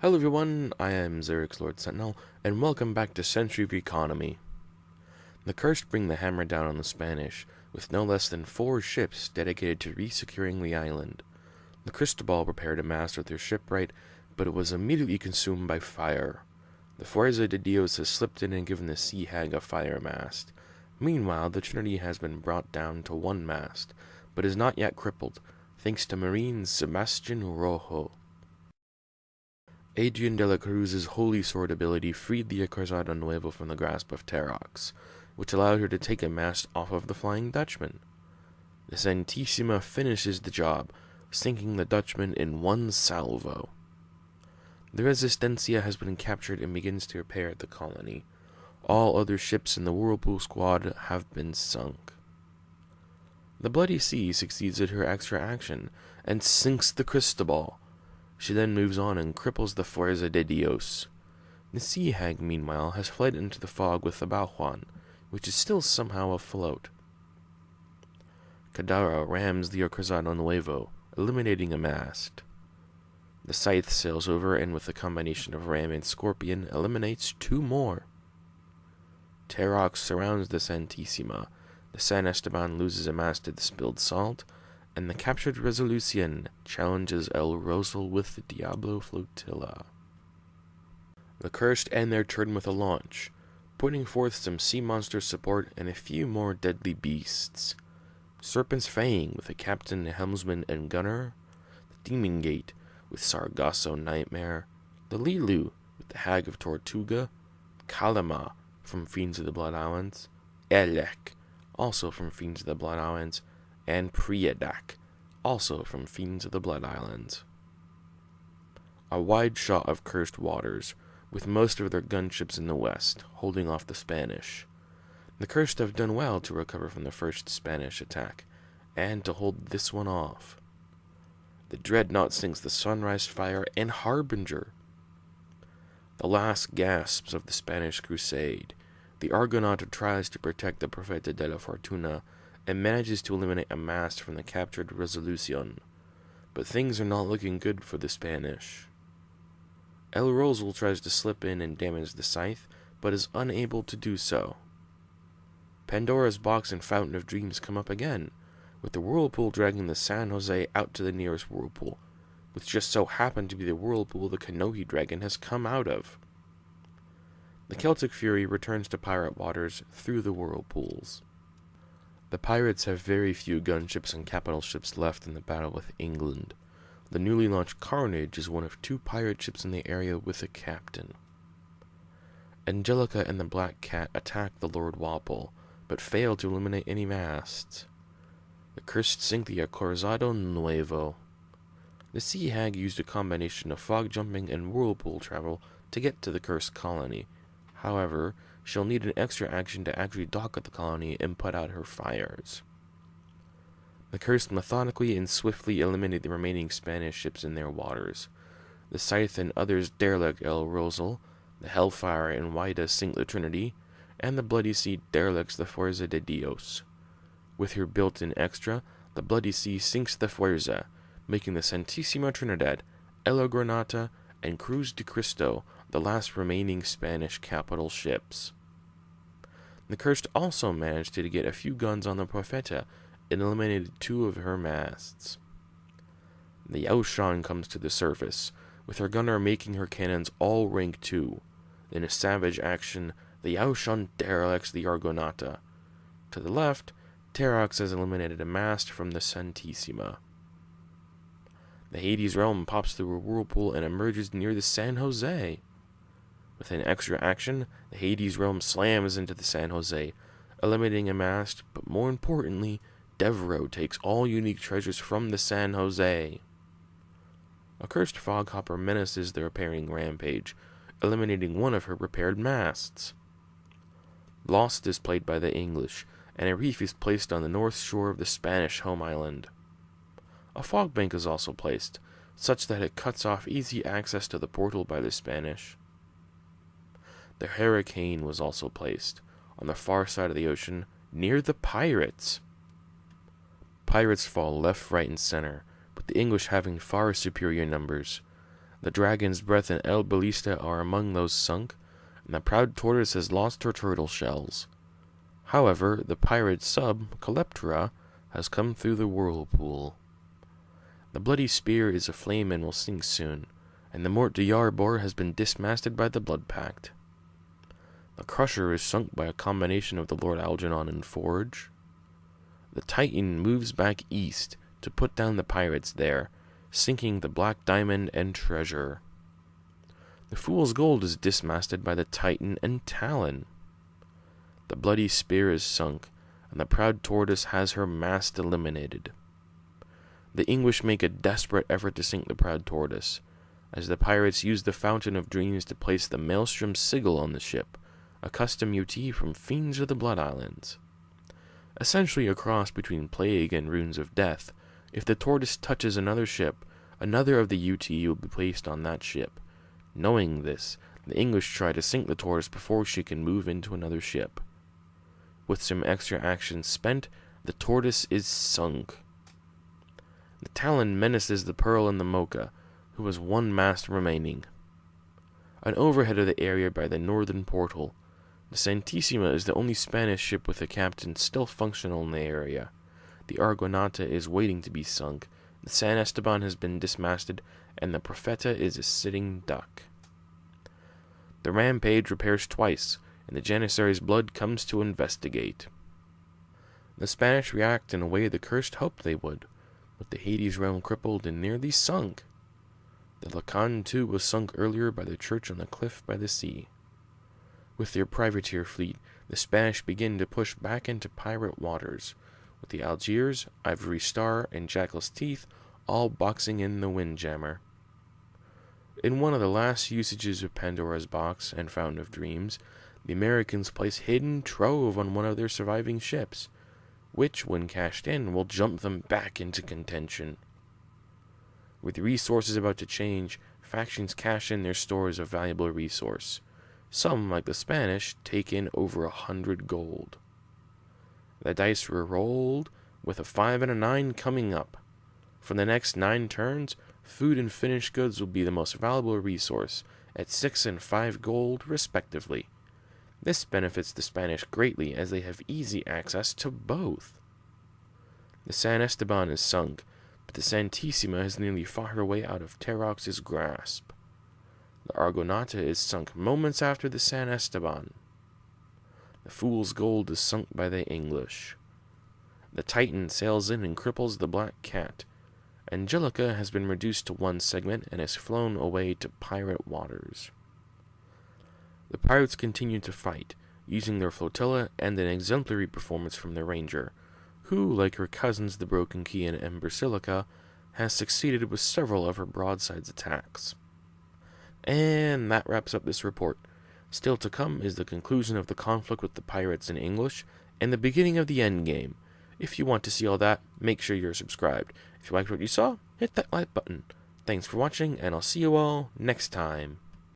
Hello everyone, I am Xerix Lord Sentinel, and welcome back to Century of Economy. The Cursed bring the hammer down on the Spanish, with no less than 4 ships dedicated to resecuring the island. The Cristobal prepared a mast with their shipwright, but it was immediately consumed by fire. The Fuerza de Dios has slipped in and given the Sea Hag a fire mast. Meanwhile, the Trinity has been brought down to 1 mast, but is not yet crippled, thanks to Marine Sebastian Rojo. Adrian de la Cruz's Holy Sword ability freed the Cruzado Nuevo from the grasp of Terrax, which allowed her to take a mast off of the Flying Dutchman. The Santissima finishes the job, sinking the Dutchman in 1 salvo. The Resistencia has been captured and begins to repair the colony. All other ships in the Whirlpool squad have been sunk. The Bloody Sea succeeds at her extra action, and sinks the Cristobal. She then moves on and cripples the Fuerza de Dios. The Sea Hag, meanwhile, has fled into the fog with the Baljuan, which is still somehow afloat. Cadara rams the Cruzado Nuevo, eliminating a mast. The Scythe sails over and with a combination of ram and scorpion eliminates 2 more. Terrax surrounds the Santissima, the San Esteban loses a mast to the spilled salt, and the captured Resolution challenges El Rosal with the Diablo Flotilla. The Cursed end their turn with a launch, putting forth some sea monster support and a few more deadly beasts. Serpent's Fang with a captain, helmsman, and gunner, the Demon Gate with Sargasso Nightmare, the Lilu with the Hag of Tortuga, Kalama from Fiends of the Blood Islands, Elek, also from Fiends of the Blood Islands, and Priadak, also from Fiends of the Blood Islands. A wide shot of cursed waters, with most of their gunships in the west, holding off the Spanish. The Cursed have done well to recover from the first Spanish attack, and to hold this one off. The Dreadnought sinks the Sunrise Fire and Harbinger. The last gasps of the Spanish crusade, the Argonauta tries to protect the Profeta de la Fortuna, and manages to eliminate a mast from the captured Resolution, but things are not looking good for the Spanish. El Rosal tries to slip in and damage the Scythe, but is unable to do so. Pandora's Box and Fountain of Dreams come up again, with the Whirlpool dragging the San Jose out to the nearest Whirlpool, which just so happened to be the Whirlpool the Kanohi Dragon has come out of. The Celtic Fury returns to pirate waters through the Whirlpools. The pirates have very few gunships and capital ships left in the battle with England. The newly launched Carnage is one of 2 pirate ships in the area with a captain. Angelica and the Black Cat attack the Lord Walpole, but fail to eliminate any masts. The Cursed sink the Cruzado Nuevo. The Sea Hag used a combination of fog jumping and whirlpool travel to get to the Cursed colony. However, she'll need an extra action to actually dock at the colony and put out her fires. The Cursed methodically and swiftly eliminate the remaining Spanish ships in their waters. The Scythe and others derelict El Rosal, the Hellfire and Wida sink the Trinity, and the Bloody Sea derelicts the Fuerza de Dios. With her built-in extra, the Bloody Sea sinks the Fuerza, making the Santissima Trinidad, El Granata, and Cruz de Cristo the last remaining Spanish capital ships. The Cursed also managed to get a few guns on the Profeta and eliminated 2 of her masts. The Yaoshan comes to the surface, with her gunner making her cannons all rank 2. In a savage action, the Yaoshan derelicts the Argonauta. To the left, Terrax has eliminated a mast from the Santissima. The Hades Realm pops through a whirlpool and emerges near the San Jose. With an extra action, the Hades Realm slams into the San Jose, eliminating a mast, but more importantly, Devereaux takes all unique treasures from the San Jose. A Cursed Foghopper menaces the repairing Rampage, eliminating 1 of her repaired masts. Lost is played by the English, and a reef is placed on the north shore of the Spanish home island. A fog bank is also placed, such that it cuts off easy access to the portal by the Spanish. The Hurricane was also placed, on the far side of the ocean, near the pirates. Pirates fall left, right, and center, but the English having far superior numbers. The Dragon's Breath and El Ballista are among those sunk, and the Proud Tortoise has lost her turtle shells. However, the pirate sub, Calyptra, has come through the whirlpool. The Bloody Spear is aflame and will sink soon, and the Mort de Yarbor has been dismasted by the Blood Pact. The Crusher is sunk by a combination of the Lord Algernon and Forge. The Titan moves back east to put down the pirates there, sinking the Black Diamond and Treasure. The Fool's Gold is dismasted by the Titan and Talon. The Bloody Spear is sunk, and the Proud Tortoise has her mast eliminated. The English make a desperate effort to sink the Proud Tortoise, as the pirates use the Fountain of Dreams to place the Maelstrom sigil on the ship, a custom UT from Fiends of the Blood Islands. Essentially a cross between Plague and Runes of Death, if the Tortoise touches another ship, another of the UT will be placed on that ship. Knowing this, the English try to sink the Tortoise before she can move into another ship. With some extra action spent, the Tortoise is sunk. The Talon menaces the Pearl and the Mocha, who has one mast remaining. An overhead of the area by the northern portal, the Santissima is the only Spanish ship with a captain still functional in the area. The Argonauta is waiting to be sunk, the San Esteban has been dismasted, and the Profeta is a sitting duck. The Rampage repairs twice, and the Janissary's Blood comes to investigate. The Spanish react in a way the Cursed hoped they would, with the Hades realm crippled and nearly sunk. The Lacan too was sunk earlier by the church on the cliff by the sea. With their privateer fleet, the Spanish begin to push back into pirate waters, with the Algiers, Ivory Star, and Jackal's Teeth all boxing in the Windjammer. In one of the last usages of Pandora's Box and Fountain of Dreams, the Americans place Hidden Trove on one of their surviving ships, which, when cashed in, will jump them back into contention. With resources about to change, factions cash in their stores of valuable resource. Some, like the Spanish, take in over 100 gold. The dice were rolled, with a 5 and a 9 coming up. For the next 9 turns, food and finished goods will be the most valuable resource, at 6 and 5 gold, respectively. This benefits the Spanish greatly, as they have easy access to both. The San Esteban is sunk, but the Santissima has nearly fought her way out of Terrox's grasp. The Argonauta is sunk moments after the San Esteban. The Fool's Gold is sunk by the English. The Titan sails in and cripples the Black Cat. Angelica has been reduced to one segment and is flown away to pirate waters. The pirates continue to fight, using their flotilla and an exemplary performance from the Ranger, who, like her cousins the Broken Key and Ember Silica, has succeeded with several of her broadside's attacks. And that wraps up this report. Still to come is the conclusion of the conflict with the pirates and English, and the beginning of the endgame. If you want to see all that, make sure you're subscribed. If you liked what you saw, hit that like button. Thanks for watching, and I'll see you all next time.